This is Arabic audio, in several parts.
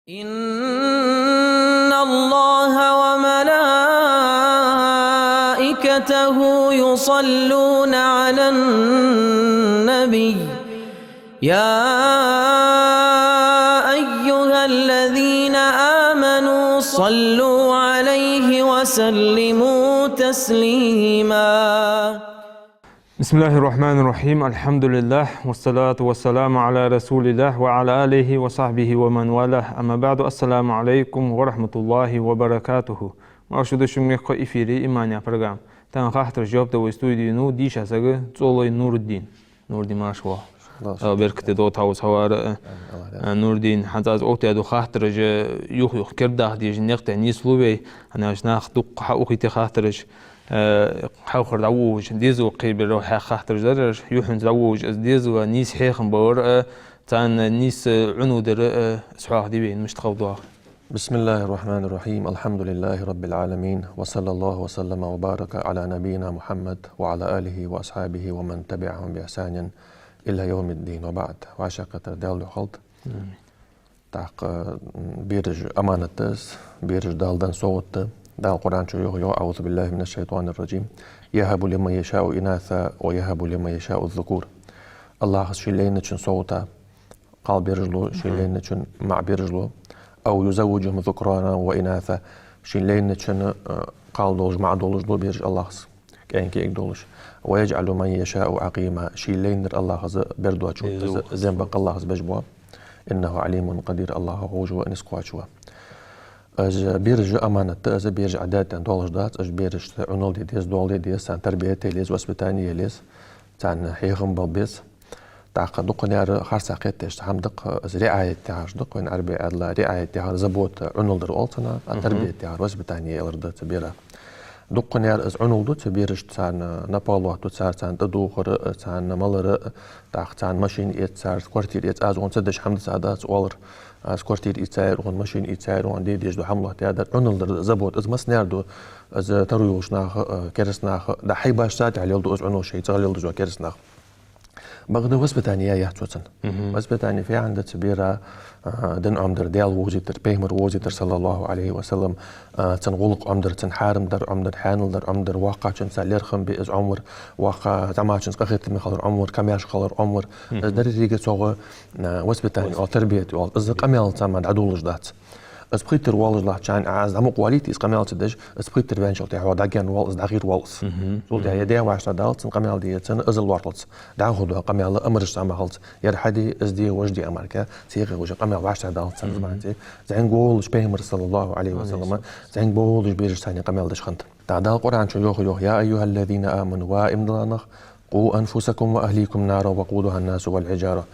إن الله وملائكته يصلون على النبي يا أيها الذين آمنوا صلوا عليه وسلموا تسليما. بسم الله الرحمن الرحيم. الحمد لله والصلاة والسلام على رسول الله وعلى آله وصحبه ومن والاه. أما بعد، السلام عليكم ورحمة الله وبركاته. Marşuda şumlekko efiri imanya program. Tan xahtır jobda o studiyunu dişasagı Zoloy Nuruddin. Nuruddin marşwa. Berkete do tavus hawara Nuruddin hazaz oqtiyadu xahtırj yuq kirdah diye nexte nisluwe ana şnax duq xaqiti xahtırj حاخر دعوج ديزو قيبل روح خاطر زرر يوحن دعوج ديزو نيس حيخن بور تان نيس عنو در سحاق ديبين مش تخوضوها. بسم الله الرحمن الرحيم. الحمد لله رب العالمين وصلى الله وسلم وبارك على نبينا محمد وعلى آله وأصحابه ومن تبعهم بإحسان إلى يوم الدين وبعد. وعشاقة دال خلط تاق بيرج أمانة بيرج دالدان صوت دال القرآن شو يغيو أعوذ بالله من الشيطان الرجيم يهب لمن يشاء إناثا ويهب لمن يشاء الذكور. الله شيلين نشن صوتا قال بيرجلو شيلين نشن مع بيرجلو أو يزوجهم ذكرانا وإناثا شيلين نشن قال دولج مع دولج دول بيرج الله كأن كيك دولج ويجعل من يشاء عقيما شيلين نر الله بردوا شو زنبق الله بجبوا إنه عليم قدير الله هوجوا إنسقوا أج بيرج أمانة أج بيرج عادات دولج دات أج بيرج عنول ديس دول ديس عن تربية ليز وسبتانية ليز عن حيهم بالبيس تعقد دقنيار خارس عقيدتش حمدق أز رعاية تهاج دق وين عربي أدلا رعاية تهاج زبوت عنول در أولتنا عن تربية تهاج وسبتانية إلرد تبيرة دقنيار أز عنول دو تبيرج عن نابالو تسار عن تدوخر عن مالر تعقد عن ماشين إتسار كوارتير إتساز ونصدش حمد سعادات أولر سكورتير إتساير وان ماشين إتساير وان ديش دو حمله تيادر عنل در زبوت از مسنير دو از ترويوش ناخ كرس ناخ دا حي باش ساعت على يلدو از عنو شيء تغل يلدو جو كرس ناخ بغدا وسبتانية يحتوتن وسبتاني في عند تبيرة دن عمدر ديال ووزيتر بيمر ووزيتر صلى الله عليه وسلم تنغلق عمدر تنحارم در عمدر حانل در عمدر واقع تنسى ليرخم بإز عمر واقع تماشنس قخيت من خلر عمر كمياش خلر عمر در ريجة سوغ وسبتاني أو تربية أو إز قميال تامد عدولج دات از بخيتر والج لا كان از دمو قواليتي اس قميال تدج از بخيتر بانشل تاع هو داغان وال از دغير والس زول تاع يدي واش دالت قميال ديتن از الورتلت دا خدو قميال امرش تاع مخلت ير حدي از دي وجدي امريكا سيغ وج قميال واش دالت زمانتي زين قول بيغمبر صلى الله عليه وسلم زين قول بيرج ثاني قميال دش خنت تاع دا القران شو يوخ يا ايها الذين امنوا وامضلانخ قوا انفسكم واهليكم نارا وقودها الناس والحجاره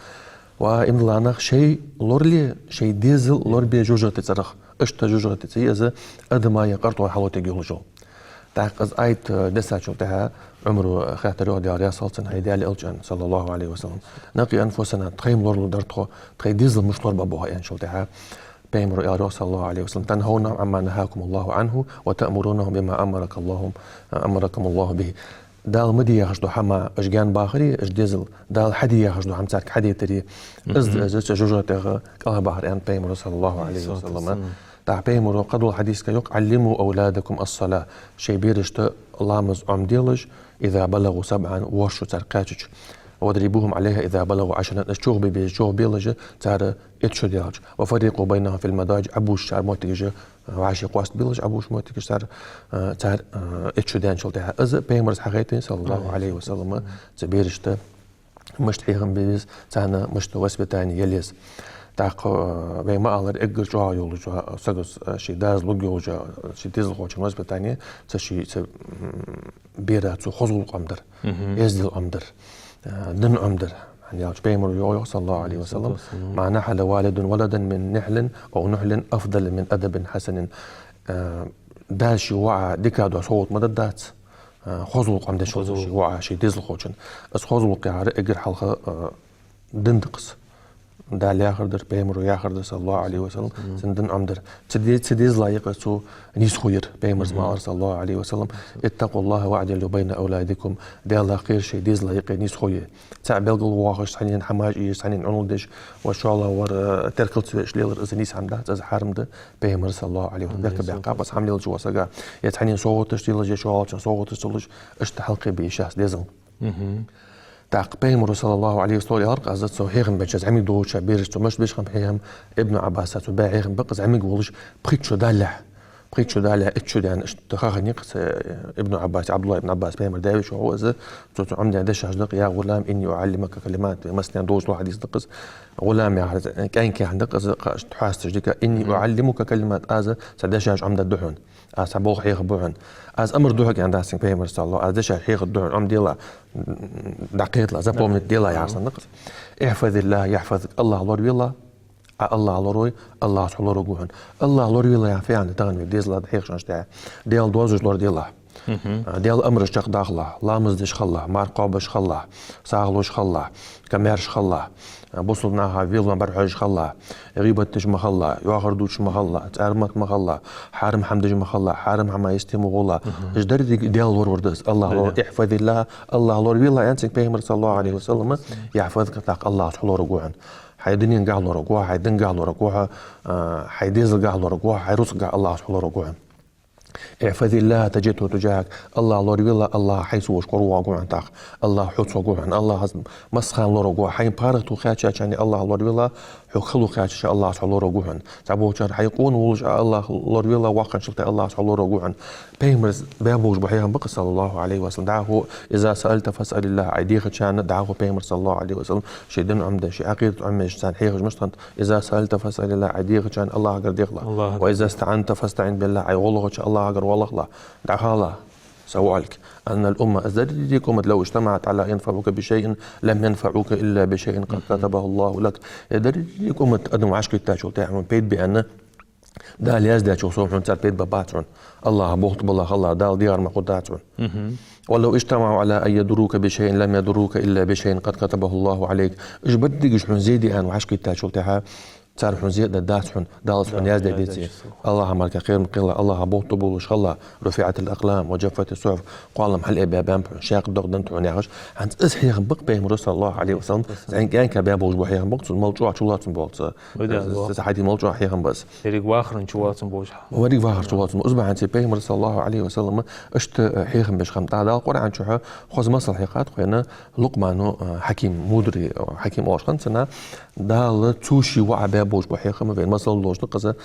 وإمضلانخ شيء لورلي شيء ديزل لور بيجوجة تتصرخ اشتا جوجة تتصيز أدما يقرطوا حلوتي جوجو تعقز آيت دساتشو تها عمره خاطر ديال ياسلتن هيدي على الجن صلى الله عليه وسلم نقي أنفسنا تخيم لور درتخو تخي ديزل مش لور بابوها يعني شو تها بيمر يا صلى الله عليه وسلم تنهون عما نهاكم الله عنه وتأمرونهم بما أمركم الله به دال مدي يخشدو حما أشجان باخري أجدزل دال حدي يخشدو حم تارك حدي تري أز جوجو تغ كله باخر أن بيمر صلى الله عليه وسلم تاع بيمر قدو الحديث كيوك علموا أولادكم الصلاة شي بيرشت لامز عمديلج إذا بلغوا 7 وشو ترقاتش وضربوهم عليها إذا بلغوا 10 الشوغ بيجوغ بيلج تار إتشو ديالج وفريقوا بينهم في المضاجع أبوش شار موتيج وعاشي قواست بيلج أبوش موتيج تار إتشو ديانشل تاعها إز بيمرز حقيقتين صلى الله عليه وسلم تبيرشت مشت حيغم بيز تاعنا مشت وسبتاني يليز تاق بيما ألر إجر جوا يولج سجس شي داز لوجوج شي ديز لوجوج وسبتاني تشي بيرا تو خزول قمدر يزدل قمدر دن عمدر يعني بيمر يو صلى الله عليه وسلم مع نحل والد ولدا من نحل أو نحل أفضل من أدب حسن داشي وعى ديكادو صوت مددات خزلق عمد شي وعى شي ديزل خوشن اس خزلق يعرق اجر حلقة دندقس دال ياخردر بيمر ياخردر صلى الله عليه وسلم سندن عمدر تديز لايق سو نيس خوير بيمر ما صلى الله عليه وسلم اتقوا الله واعدلوا بين اولادكم دال خير شيء ديز لايق نيس خوير تاع بلغ واخش سنين حماج سنين عنودش وشاء الله ور تركلت شليلر از نيس عمدا از حرمده بيمر صلى الله عليه وسلم ذاك بقى بس حمل جو سغا يتحنين صوتش ديل جو صوتش اشت حلقه بيشاس ديزن تاق بيمر صلى الله عليه وسلم أرق أزت سو هيغم بجز عمي دوش بيرش تو مش بيشخم هيغم ابن عباس تو باع هيغم بقز عمي قولش بقيت شو دالع اتشو دان اشتخاخ نيقص ابن عباس عبد الله ابن عباس بيمر داويش وهو از تو عمدي عندش هجدق يا غلام اني اعلمك كلمات مثلا دوش واحد يصدقز غلام يا كاين كي عندك تحاس ديك اني اعلمك كلمات از سداش عمد الدحون از بوخ هيغ بوعن از امر دوحك عند سين بيمر صلى الله از هيغ الدحون ام ديلا دقيق لا زبوم ديلا يا نقص احفظ الله يحفظك الله لور بالله الله لوروي الله سبحانه وتعالى الله لور بالله يعفي عن تغني ديز لا دقيق شنش تاع ديال دوزج لور ديلا ديال امر شق داخله لامزدش خله مارقابش خله ساغلوش خله كمرش خله بوصلناها فيلما برحج خله غيبتش مخله ياخردوش مخله تعرمت مخله حارم حمدج مخله حارم حما يستمو غلا اجدر ديال وردس الله احفظ الله الله لور بالله انت بيغمر صلى الله عليه وسلم يحفظك تاق الله سبحانه وتعالى حيدنين قاع لورقوها حيدن قاع لورقوها حيديزل قاع لورقوها حيرس قاع الله سبحانه وتعالى احفظ الله تجده تجاهك الله لور بالله الله حيث وشكروا وقوعن تاق الله حوت وقوعن الله مسخان لورقوها حين بارتو خاتشا يعني الله لور بالله خلو خاتشا الله سبحانه وتعالى تابو شر حيقون ولج الله لور بالله واقع شلت الله سبحانه وتعالى بيمرز بابوج بحيهم بق صلى الله عليه وسلم دعه اذا سالت فاسال الله عيديك كان دعه بيمر صلى الله عليه وسلم شيدن عمده شي عقيده عمه انسان حيغ مشتن اذا سالت فاسال الله عيديك كان الله غير ديخلا واذا استعنت فاستعن بالله اي والله الله غير والله دعها الله سوالك أن الأمة أزدادكم لو اجتمعت على ينفعوك بشيء لم ينفعوك إلا بشيء قد كتبه الله لك أزدادكم أدم عشق التاجل تعمل بيت بأن دال يزداد شو صوفون تار بيت بباتون الله بوخت بالله الله دال ديار ما قداتون ولو اجتمعوا على أن يدروك بشيء لم يدروك إلا بشيء قد كتبه الله عليك إيش بدك شحن زيدي أن وعشق التاجل تعها تعرفون زيادة داتحون دالسون يازدي ديتي الله عملك خير من قلة الله بوط بولش الله رفعت الأقلام وجفت الصحف قال محل إبابام شاق دغ دنتون يعش عند إسحيغ بق بهم رسول الله عليه وسلم زين كان كباب بولش بحيغ بق الموضوع شولات بولت تحدي موضوع حيغ بس ريق واخر شولات بولش وريق واخر شولات أسبوع عند بهم رسول الله عليه وسلم اشت حيغ باش خمطة دال القرآن شو خذ مصل حقات خوينا لقمان حكيم مدري حكيم أوشخن سنة دال توشي وعباب بوش بحيخة ما بين مصل الله قصة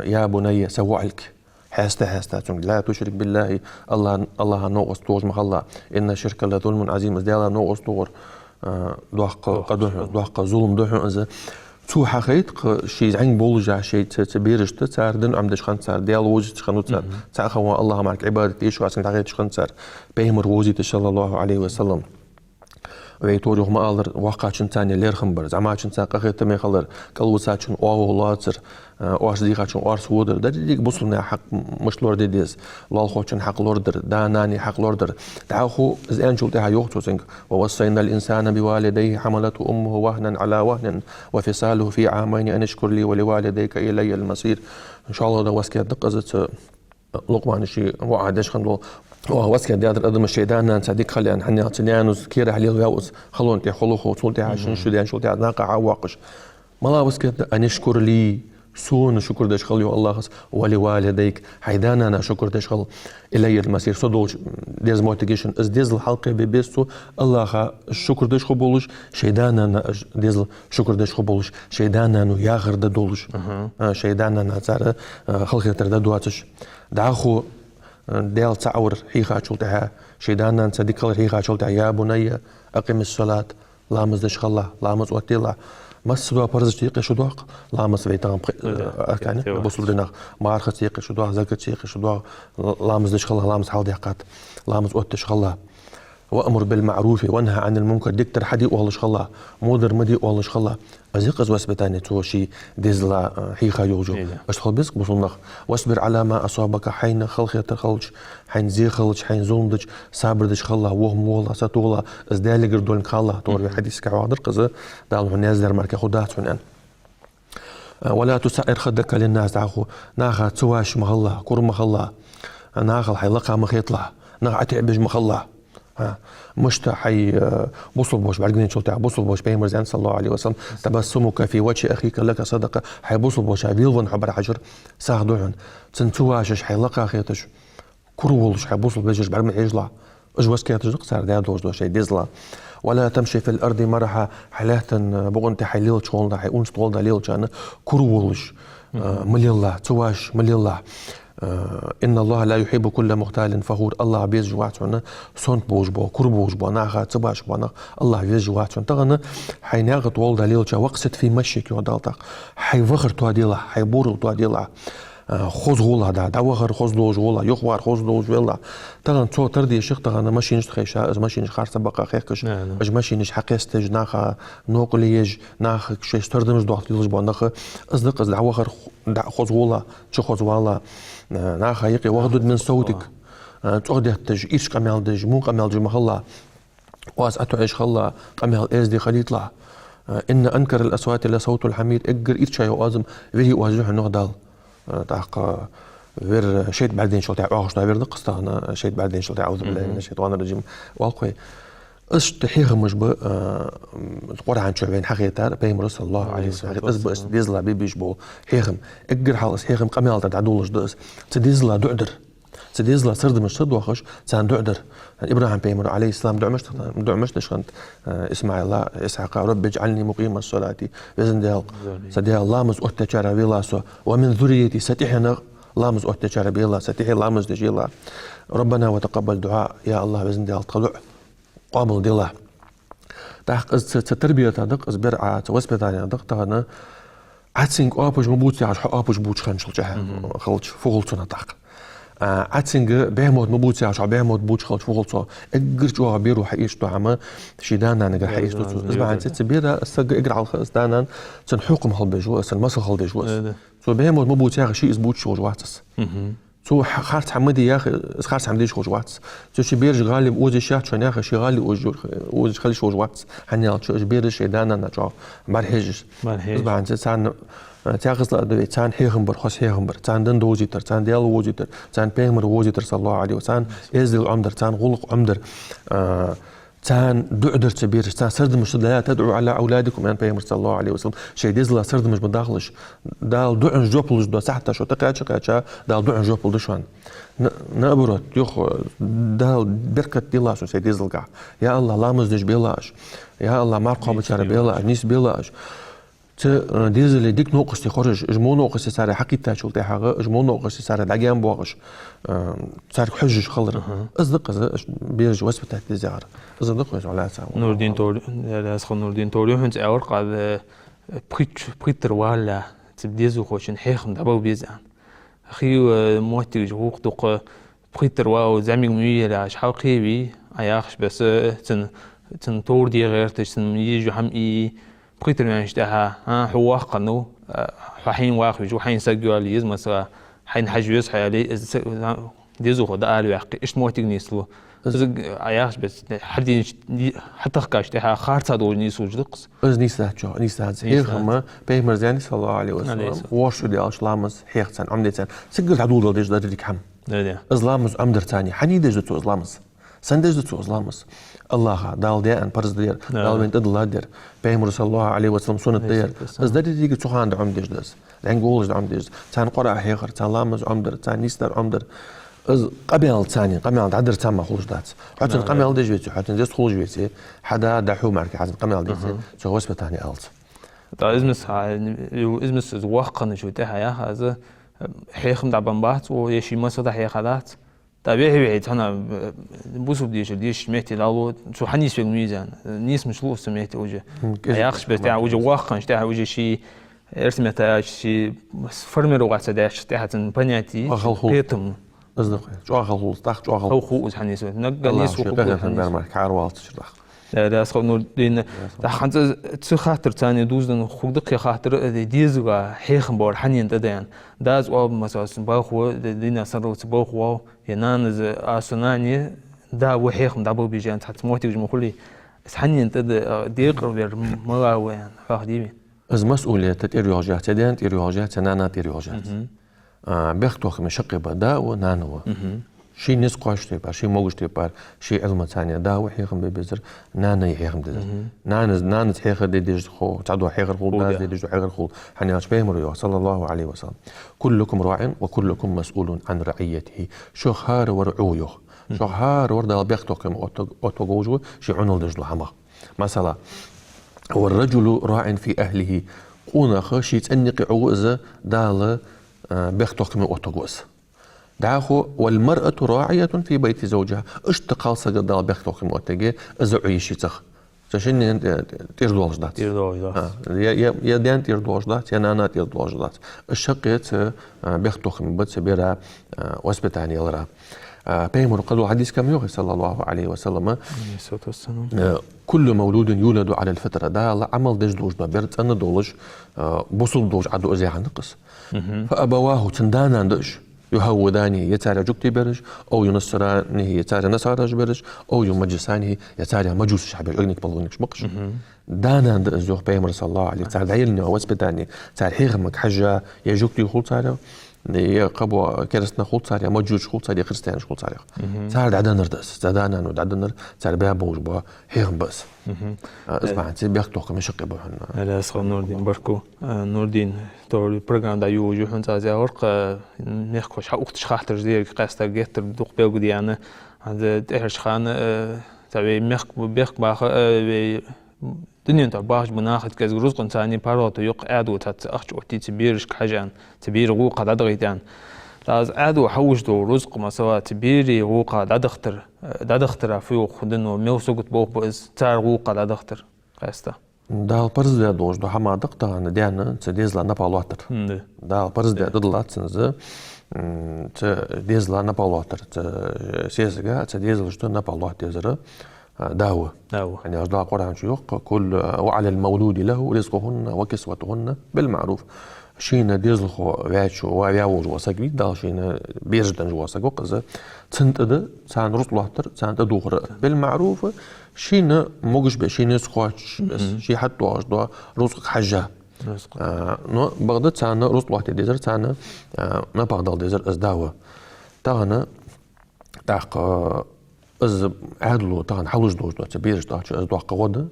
يا بني سوعلك حاستا لا تشرك بالله الله نو أسطور مخلا إن الشرك لظلم عظيم ازديالا نو أسطور دوحق ظلم دوحق إذا تو حقيقة شيء عين بولجع شيء تبيرش تساردن عمدش خان تسار ديال وجه تخنو تسار تاخوا الله معك عبادة إيش وعسن تغير تخن تسار بيمر وزي صلى الله عليه وسلم ويتوريخ ما ألر واقع شنتاني لير خمبر زعما شنتان قخيت تمي خلر كلوساتشن أولاتر وارزديقاتشن وارسودر داديك بوصلنا حق مش لور ديديز لالخوتشن حق لوردر داناني حق لوردر دعوخو زين شلتها يوختو سنك ووصينا الإنسان بوالديه حملته أمه وهنا على وهن وفصاله في عامين أن اشكر لي ولوالديك إلي المصير إن شاء الله ده واسكي دقزت لقمان شي وعدش خندو واسكي ديادر أدم الشيطان أن صديق خلي أن حني هاتنيانوس كير حليل ياوس خلون تي خلوخو تولتي عشان شو ديان شو تي ناقع عواقش ملا واسكي أن اشكر لي سون شكر داش خلي الله ولوالديك حيدانا أنا شكر داش خل إلي المسير صدوج ديز موتيجيشن إز ديز الحلقة ببيستو الله الشكر داش خبولش شيدانا أنا ديز شكر داش خبولش شيدانا أنو ياغر دولش شيدانا أنا ترى خلقي ترى دواتش دعخو ديال تعور حيخا شلتها شيدانا صديق خلي حيخا شلتها يا بني أقم الصلاة لامز داش خلا لامز وقتيلا مسوا برز تيقي شدواق لامز فيتام يعني بوصل لنا مارخ تيقي شدواق زكت تيقي شدواق لامز داش خلا لامز حال دقات لامز وقتش خلا وأمر بالمعروف وانهى عن المنكر ديكتر حدي والش خلا مودر مدي والش خلا أزيق وسبتاني توشي ديزلا حيخا يوجو أشتغل بيسك بصلنخ واصبر على ما أصابك حين خلق يتخلج حين زي خلج حين زوندج صابردش خلا وهم والله ستولا ازدالي قردول خلا تور حديث كعوادر قزة دالو الناس دار مركا خدات عنان ولا تسعر خدك للناس عخو ناخا تواش مخلا كور مخلا ناخل حيلقى مخيطلا ناخ تعبج مخلا مشتا حي بوصل بوش بعدين شو تاع بوصل بوش بيمر زين صلى الله عليه وسلم تبسمك في وجه اخيك لك صدقه حي بوصل بوش بيلون حبر حجر ساعدوعن تنتواش حيلقى خيتش كرولش حي بوصل بيجش بعد ما يجلا اجوس كيتش قصار دا دوش شي ديزلا ولا تمشي في الارض مرحا حلاهتن بغنت حيليل شغل حي اونش طول دليل كان كرولش ملي الله تواش ملي الله إن الله لا يحب كل مختال فخور الله بيز جواتنا صنت بوج بو كور بوج بو ناخا تباش بو الله بيز جواتنا تغنى حيناغ طول دليل وقصد في مشيك يودالتك حي فخر تواديلا حي بورل تواديلا خوز غولا دا وخر خوز دوج غولا يخوار خوز دوج ولا تغن تو تردي شيخ تغن ماشينش تخيشا از ماشينش خارصه بقى خيكش از ماشينش حقيستج ناخا نوقليج ناخ شي ستردمز دوت ديلج بو ناخ ازدق از وخر خوز غولا شي خوز والا ناخا يقي وغدد من صوتك تقدتج ايش قمالدج مو قمالدج مخلا واس اتعيش خلا قمال از دي خليطلا ان انكر الاصوات لصوت الحمير اجر ايش شي وازم فيه واجه نغدال تاق غير شيء بعدين شو تاع اخش غير قصتنا شيء بعدين شو تاع اعوذ بالله من الشيطان الرجيم والقي اش تحيغ مش ب القران شوبين حقيقه بيمر صلى الله عليه وسلم اس ديزلا بيبيش بو هيغم اجر حالس هيغم قمال تاع دولش دس تديزلا دعدر تديزلا سرد مش صد وخش تان دعدر ابراهيم بيمر عليه السلام دعمش تشخنت اسمع الله اسحاق رب اجعلني مقيم الصلاه باذن الله سدي الله مز اتشار بيلاسو ومن ذريتي ستحنا الله مز اتشار بيلا ستحي الله مز دجيلا ربنا وتقبل دعاء يا الله باذن الله تقلع قابل دي الله تحق التربيه تدق ازبرعه وسبتاني دق تغنا عتسينك ابوش مبوتي عش ابوش بوش خنشل جه خلش فوغلتنا تاق عتسينج بهمود مبوتي عش بهمود بوش خلش فوغلتو اجر جو بيرو حيش تو عما شيدانا نجر حيش تو اسمع عن ست بيرا استج اجر على خصدانا تنحكم هالبجو اس المسخ هالبجو سو بهمود مبوتي عش شي اسبوت شو جواتس سو خارت حمدي يا اخي خارت حمدي شو جواتس سو شي بيرج غالب اوزي شات شو يا اخي شي غالي اوز خلي شو جواتس حنيال شو بيرج شيدانا نجا مرهج اسمع عن ست تاخذ الأدوية تان هيغمبر خاص هيغمبر تان دن دوزيتر تان ديال ووزيتر تان بيمر ووزيتر صلى الله عليه وسلم يزل عمدر تان غلق عمدر تان دعدر تبير تان سرد مش لا تدعو على أولادكم يعني بيمر صلى الله عليه وسلم شيء ديزلا سرد مش بداخلش دال دعن جوبلش دو ساعته شو تقاچا دال دعن جوبل دشوان نابرت يخ دال بركة ديلاش شيء ديزلقع يا الله لا مزدج بيلاش يا الله مرقب شر بيلاش نيس بيلاش ديزل ديك نوقش تخرج اجمو نوقش سارة حقيقة شو تاعها اجمو نوقش سارة دعيان بواقش سارة حجج خلر اصدق بيرج وسبت الزيارة اصدق على ساعة نور الدين تور نور الدين تور هنت اور قاد بريتر ولا تبديزو خوشن حيخم دابا بيزان اخي موتي جوق دوق بريتر واو زعمي ميلا شحال قيبي اياخش بس تن تور دي غير تشن يجو حمي بريتر يعني شتاها حواق قنو حين واقف جو حين سجوا ليز مثلا حين حجوز حيالي ديزو خدا قالوا يحقي ايش موتي نيسلو عياش بس حتى خكاش تاعها خارطه دول نيسو جدقس از نيسات هيغما بيمر زاني صلى الله عليه وسلم واشو دي اشلامز هيغتن عمدتن سجل عدود ديج ديك حم ازلامز عمدر ثاني حني ديج تو ازلامز سندج تو ازلامز الله دال دي ان برز دير دال بنت دلادر بيمر صلى الله عليه وسلم سنت دير از ددي ديك تو خاند عمدج دس لانجولز عمدج ثان قرا هيغر ثان لامز عمدر ثان نيستر عمدر از قبل ثاني قبل عدر تام خروج دات حتى قبل دجويتي حتى ديس خروج بيتي حدا دحو مارك حتى قبل ديتي سو وسبه ثاني الت دا ازمس واقن شو تاعها يا هذا حيخم دابن بات ويشي مسدا هي خدات طبيعي بعيد هنا بوسو ديش ميتي لالو شو حنيس في الميزان نيس مش لو سميتي وجه ياخش بتاع وجه واقن تاع وجه شي ارسمتها شي فرمر وقت داش تاع بنياتي قيتم أصدق شو أخذ طاق شو أخذ أو خوز حنيس نقل شو يسوق قهر برمك عروات شرخ لا أسخن نور دين ده خنز تخاطر تاني دوزن خودك خاطر ديزوا حيخن بور حنين تدين داز أو مثلا باخو دينا سروت باخو ينانز أسناني دا وحيخن دابو بيجان تحت موتي جمهوري حنين تد ديقر بير مرا وين فاهديمي از مسؤولية تيريوجات دين تيريوجات نانا تيريوجات بيختوخ من شقي بدا ونانوا شي ناس قاش تبار شي موجش تبار شي علم ثانية دا وحيخن ببزر نانا يحيخن بزر نانز حيخن ديج خو تعدو حيخن خو ناز ديج حيخن خو حنياش بيمر صلى الله عليه وسلم كلكم راع وكلكم مسؤول عن رعيته شو خار ورعويه شو خار وردا بيختوخ أوتوجوجو شي عنل دجلو حما مثلا والرجل راع في أهله قونا خشيت أنك عوزة دال بيختوخ من أوتوجوز دعاخو والمرأة راعية في بيت زوجها اشتقال سجدال بيختوخ من أوتوجي إذا عيشي تخ تشين تيردو أجدات يا ديان تيردو أجدات يا نانا تيردو أجدات الشقيت بيختوخ من بيت سبيرا واسبتاني يلرا بيمر قدو حديث كم يوغي صلى الله عليه وسلم كل مولود يولد على الفطرة ده عمل دج دوج بيرت أنا دولج بوصل دوج عدو أزي عن نقص فأبواه تندانا دش يهوداني يتارى جوكتي برج أو ينصرانه يتارى نصارى برج أو يمجسانه يتارى مجوس شعب الأغنيك بلغنك شبقش دانا دزوخ بيمر صلى الله عليه تارى دعيلني واسبتاني تارى حيغمك حاجة يا جوكتي خول تارى يا قبوا كرسنا خول تارى مجوس خول تارى خريستيان خول تارى تارى دعنا نردس دعنا ودعنا تارى بها بوج بها حيغم بس اسمع انت بيختوك من شقي بوحنا لا اسخن نور دين بركو نور دين تو البروجرام دا يو جوحن تازي ورق نخكوش حقوقتش خاطر زير قاستا جيتر دوق بيغو ديانا عند تهرش خان تابي مخك بيخك باخ دنيا انت باخ بناخد كاز رزق انساني باراتو يق ادو تات اخش وتي تبيرش حاجان تبير غوقا دغيتان لاز ادو حوش دو رزق ما سوا تبيري غوقا دادختر فيو خدنو ميوسوقت بوق بز تار غوقا دادختر قاستا دا البرز دا دوش دا حما دقتا انا ديانا تديزلا نبالواتر دا البرز دا دلات سنزا تديزلا نبالواتر سيزغا تديزلا شتو نبالواتر زرا داوة يعني أصدقاء قرآن شيوخ كل وعلى المولود له رزقهن وكسوتهن بالمعروف شينا ديزلخو وياتشو وياو جواساكوي دال شينا بيرجدن جواساكو قزا تنتد سان رسلواتر سان تدوغر بالمعروف شينا موجش بشينا سخواتش شي حتى أصدقاء رزق حجة نو بغداد سان رسلواتر ديزر سان ما بغداد ديزر أزداوة تاغنا تاق از عدلو تاغن حلوش دوش دو تبيرش داش از دو قوده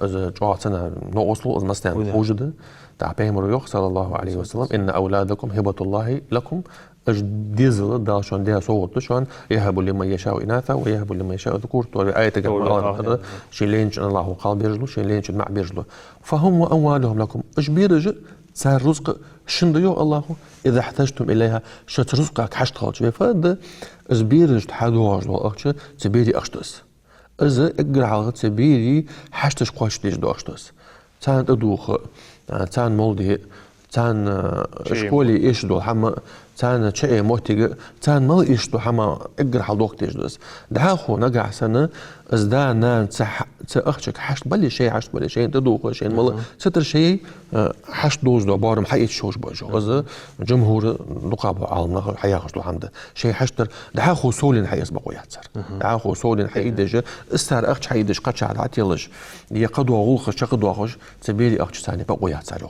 از جوات سنة نو أصلو از مستان خوجده تاع بيمر يوخ صلى الله عليه وسلم إن أولادكم هبة الله لكم اج ديزل داشون ديها صوت شون يهب لمن يشاء إناثا ويهب لمن يشاء ذكور تو آية الله شيلينش الله قال بيرجلو شيلينش مع بيرجلو فهم وأموالهم لكم اج بيرج صار رزق شنديو الله إذا احتجتم إليها شت رزقك حشت خالص فهذا زبيرج تحدوش لو أخش تبيري أخشتس إذا أقرأ على تبيري حشتش قاش ليش دو أخشتس تان أدوخ تان مولدي تان شكولي إيش دو حما تان شيء موتيج تان مال إيش دو حما أقرأ على دوق تجلس ده خو نقع سنة إذا نان تأخشك حشت بلي شيء حشت بلي شيء تدوخ شيء مال ستر شيء حشت دوز دو بارم حقيقة شوش باجو إذا جمهور نقابة عالمنا حياة خشلو حمد شيء حشتر ده خو سولين حياة سبقو ياتسر ده خو سولين حيدج استار أخش حيدج قد شعر عتيلج يقدو غولخش يقدو غش تبيري أخش ثاني بقو ياتسر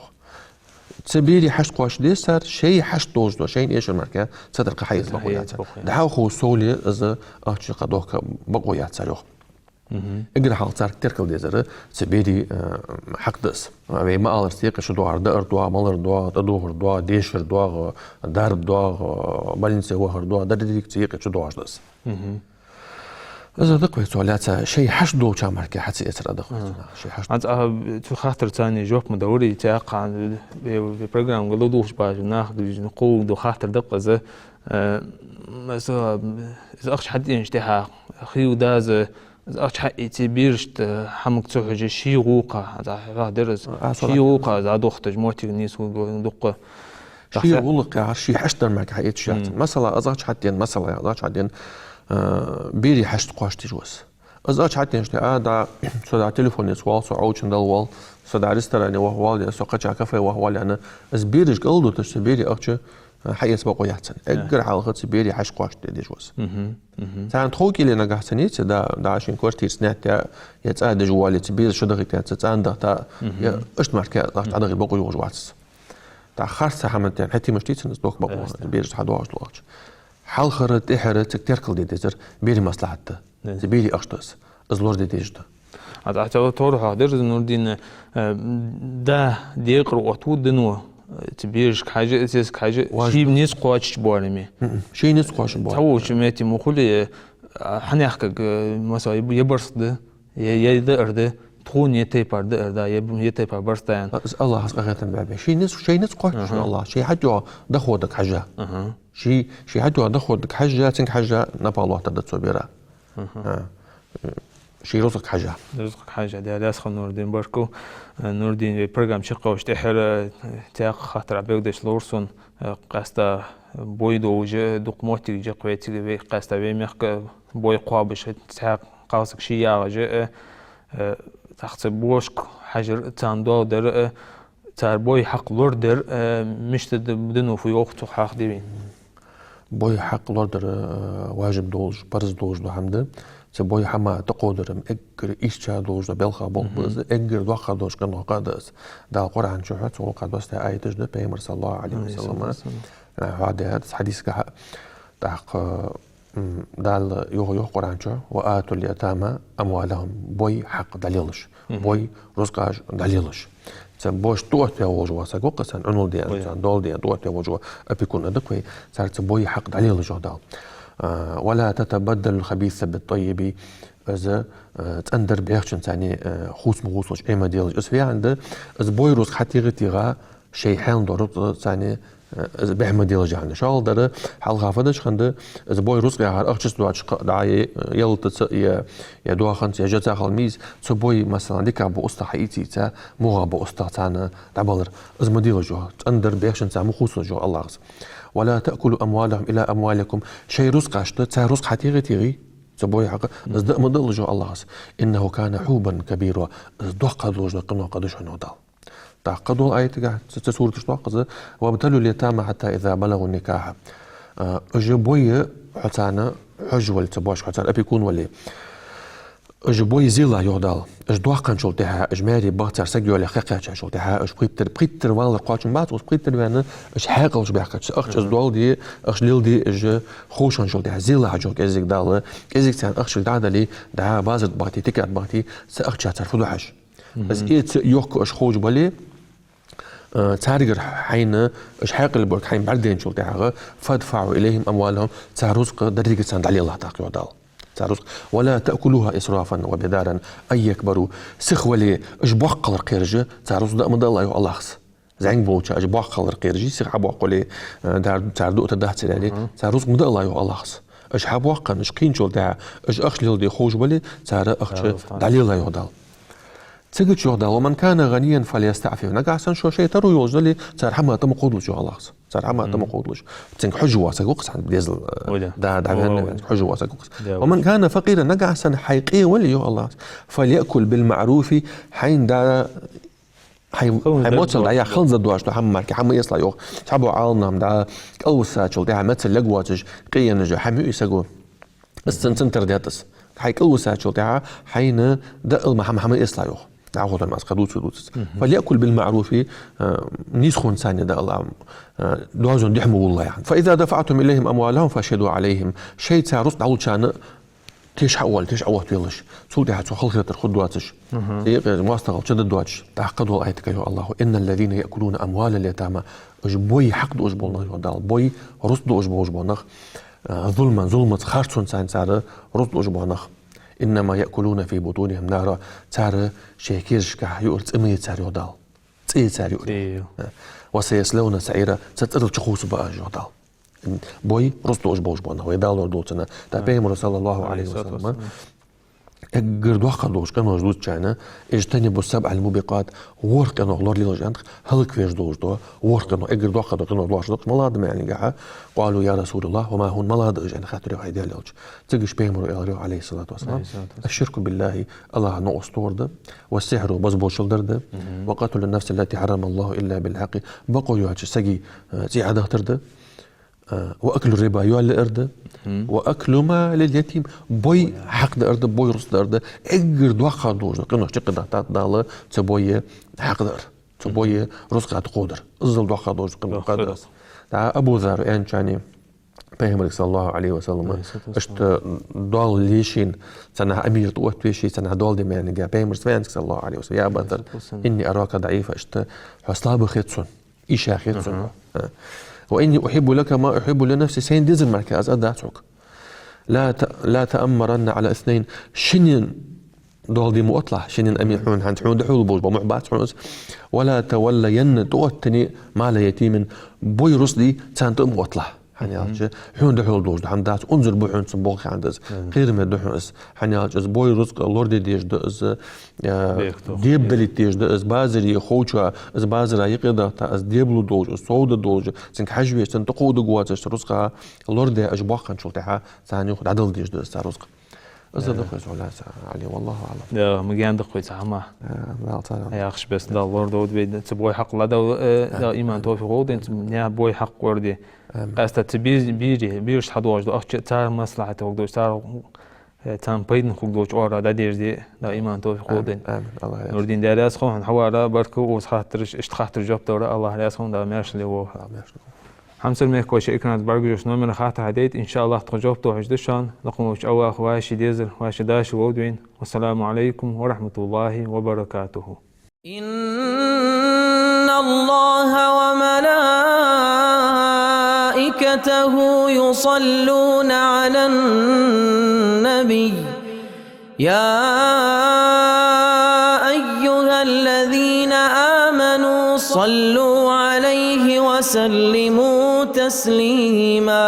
تبيري حشت قاش دي صار شيء حشت دوز دو شيء إيش المركة صدق حياة سبقو ياتسر ده خو سولي إذا أخش قدوك بقو ياتسر اقرا حالتار تركل ديزر تبيري حق دس ما قال رستيق شو دوار دار دوا مالر دوا تدوهر دوا ديشر دوا دارب دوا بالنسي وهر دوا درديك تيق شو دوار دس إذا دقوا سؤالات شيء حش دو كان مركي حتى يسر دقوا شيء حش أنت في خاطر ثاني جوك مدوري تاقع ببرنامج قالوا دوش باج ناخذ نقول دو خاطر دقة إذا مثلا إذا أخش حد ينشتها خيو داز أخش حقي تبيرشت حمك تسوحج شي غوقة هذا درس شي غوقة هذا دختج موتي الناس ودقة شيء غلق يا شيء حشتر معك حقيقة شيء مثلا أزاج حتين مثلا أزاج حتين بيري حشت قاش تجوز أزاج حتين شتى دا صدع تليفون يسوال صعود شندل وال صدع رستراني وهو يا سوقة كافيه وهو أنا أزبيرش قلدو تشتبيري أختي حقيقة بقى يحسن أجر على خد بيري حش قاش تجوز سان تخوكي لنا قحسنيت دا عشان كورتير سنات يتعاد جوالي تبير شو دقيقة تتعاد تا إيش مركز تعاد بقى يوجو واتس تا خارس حمد حتى مشتيت نسلوك بقى بيرش حدواش لوقت حال خرت إحرت كتير كل ديزر بيري مصلحته بيري أشتس أزلور ديجده هذا تور حاضر نوردين ده ديقر وطود دنوا تبيرش حاجة أساس حاجة شيء نيس قواتش بوارمي شيء نيس قواتش بوارمي تاو شميتي مخولي حنيحك مثلا يبرص ده يدقر ده تكون يتيبر ده ده يتيبر برستان الله حسقة بابي شيء نيس قواتش الله شيء حاجة دخودك حاجة شيء حاجة دخودك حاجة تنك حاجة نبى الله تدت صبيرة شيء رزق حاجة ده لاسخ نوردين بركو نوردين برنامج شقة واشتحر تاق خاطر عبيدش لورسون قاستا بويدو وجه دقموتي جه قويتي بي قاستا بيميخ بوي قوابش تاق قاسك شيا جه تاخت بوشك حجر تاندو در تار بوي حق لوردر مش بدنو في وقت حق ديبين بوي حق لوردر واجب دولج برز دولج دو حمده بوي حما تقودرم اجر إيشا دوج بلخا بوز اجر دوخا دوج كنو قادس دا القرآن شوحت وقد بس تا آية تجد بيمر صلى الله عليه وسلم هذا حديث كه تحق دال يو قرآن شو وآتوا اليتامى أموالهم بوي حق دليلش بوي رزقاج دليلش بوش توت يا وجوا ساقو قسن انول دي دول دي توت يا وجوا ابيكون ادكوي صارت بوي حق دليلش دال ولا تتبدل الخبيث بالطيب إذا تندر بيخشن ثاني خوس مغوصش إما ديالج إذا في عنده إذا بويروس حتى غتيغا شيء حال دورت ثاني إذا بيحمل ديالج عنده شغل داره حال غافدش خنده إذا بويروس غير أخشش دواتش دعاية يلت يا دوا خنت يا جزاء خالميز تبوي مثلا ديك أبو أستا حقيقي تا مو أبو أستا ثانا دبلر إذا ما ديالجو تندر بيخشن ثاني مخوص جو الله غز ولا تأكلوا أموالهم إلى أموالكم شيء رزق عشت تا رزق حتى غتيغي تبوي حق إذا ما دلجو الله غز إنه كان حوبا كبيرا إذا دوق دلجو قنوا قدش عنو دال تعقدوا آية تجاه سورة الشواق وابتلوا اليتامى حتى إذا بلغوا النكاح أجبوي حتانا حجول تبوش حتانا أبيكون ولي أجبوي زيلا يودال أجدوقن شلتها أجماري باتر سجوا لخيقة شلتها أج بريتر والله قاتشن بات وبريتر يعني أج حاجة أج بيحكي أخش أجدوال دي أخش ليل دي أج خوشن شلتها زيلا حجوك إزيك دال إزيك تان أخش الدعاء لي دعاء بازت باتي تكات باتي سأخش تعرفوا حش بس إيه يوك أج خوش بالي تارجر حين إيش حاق البرك حين بعدين شو تاعها فادفعوا إليهم أموالهم تارزق درجة سند علي الله تاقي ودال تارزق ولا تأكلوها إسرافا وبدارا أي يكبروا سخولي إيش بوقل القيرجة تارزق ده مضل أيها الله خس زين بوتش إيش بوقل القيرجة سخ بوقلي دار تاردو تدهت عليه تارزق مضل أيها الله خس إيش حبوقن إيش قين شو تاع إيش أخلي دي خوش بالي تار أخش دليل الله يودال تجد شو ده ومن كان غنيا فليستعفف نقعسن شو شيء ترو يوجد صار حما تم قودلش الله صار حما تم قودلش تنك حجوا سقوقس عند بيزل ده حجوا سقوقس ومن كان فقيرا نقعسن حيقي ولي الله فليأكل بالمعروف حين دا حيموتل دا يا خلص دواش تو حما حما يصلا يو تابو عالنا دا اوساتشل دا مثل لغواتج قينج حمي يسقو السنتر دياتس حيك اوساتشل دا حين دا محمد يصلا يو تعود الماس قدوس ودوس فليأكل بالمعروف نيسخون ثانية ده الله دوازون دحموا والله يعني فإذا دفعتم إليهم أموالهم فاشهدوا عليهم شيء تعرف تعود شان تيش أول يلش سودي حتى خلقت الخدواتش واستغل شد الدواتش تعقدوا آيتك يا الله إن الذين يأكلون أموال اليتامى أجبوي حقد أجبولنا يودال بوي رصد أجبولنا ظلما خارجون ثاني سعر رصد أجبولنا إنما يأكلون في بطونهم نارا تار شيكيرش كح يورت أمي تار يودال تار يوري وسيصلون سعيرا ستقدر تخوص بقى يودال بوي رصدو أجبوش بونا ويدالو دوتنا تابعهم صلى الله عليه وسلم اجر دوخ دوش كانوا جدود شانا اجتنبوا السبع الموبقات ورق انه لور ليلو جانت هلك فيش دوش دو ورق انه اجر دوخ دوش انه دوش دوش ملاد ما يعني قاعد قالوا يا رسول الله وما هون ملاد اجن خاطر هيدا لوج تجيش بيغمروا عليه الصلاه والسلام الشرك بالله الله نو اسطور ده والسحر وبزبو شلدر ده وقتل النفس التي حرم الله الا بالحق بقوا يوهج سجي زي عاده ده واكل الربا يوال الارض واكل ما لليتيم بوي حق الارض بوي رصد الارض اجر دوخ دوش كانوا شق دهتات داله تبوي حق الارض تبوي رزق قدر ازل دوخ دوش كانوا قدر ابو ذر يعني پیغمبر صلى الله عليه وسلم اشت دول ليشين سنة أمير توت بيشي سنة دول دي يعني جا پیغمبر صلى الله عليه وسلم يا بدر إني أراك ضعيفة اشت حصلاب خيتسون إيشا خيتسون وإني أحب لك ما أحب لنفسي سين ديز المركز أدعتك لا تأمرن على اثنين شنين دول دي مؤطلع شنين أمير حون عند حون دحول بوج بمحبات حونس ولا تولين توتني مال يتيم بوي رصدي تانت مؤطلع حنيالج حون دحول دوج عندات انظر بوحون سنبوخ عندز غير ما دحوس حنيالج از بوي رزق لورد ديج دز ديب دلي ديج دز بازري خوچا از بازرا يقدا از ديبلو دوج سود دوج سنك حجوي سنتقود قوات رزق لورد اج بوخن شلتها ثاني خد عدل ديج دز رزق از دخويس ولا علي والله اعلم يا مجان دخويس عما يا اخش بس دا لورد ود بيد تبوي حق لا دا ايمان توفيق ود انت يا بوي حق وردي أستا بيرش حدوش دو أخش تار مصلحة وقدوش تار تام بيدن خقدوش أورا دا دير دي دا إيمان توفيق ودين نوردين دا رأس خون حوارا بركو وسخاطرش اشتخاطر جوب دورا الله رأس خون دا ميرش اللي هو حمسر ميك كوشي إكرانت برقجوش نومر خاطر هديت إن شاء الله تخجوب توحش دشان لقموش أوا أخواشي ديزر واشي داش وودوين والسلام عليكم ورحمة الله وبركاته إن الله وملائكته يصلون على النبي يا أيها الذين آمنوا صلوا عليه وسلموا تسليما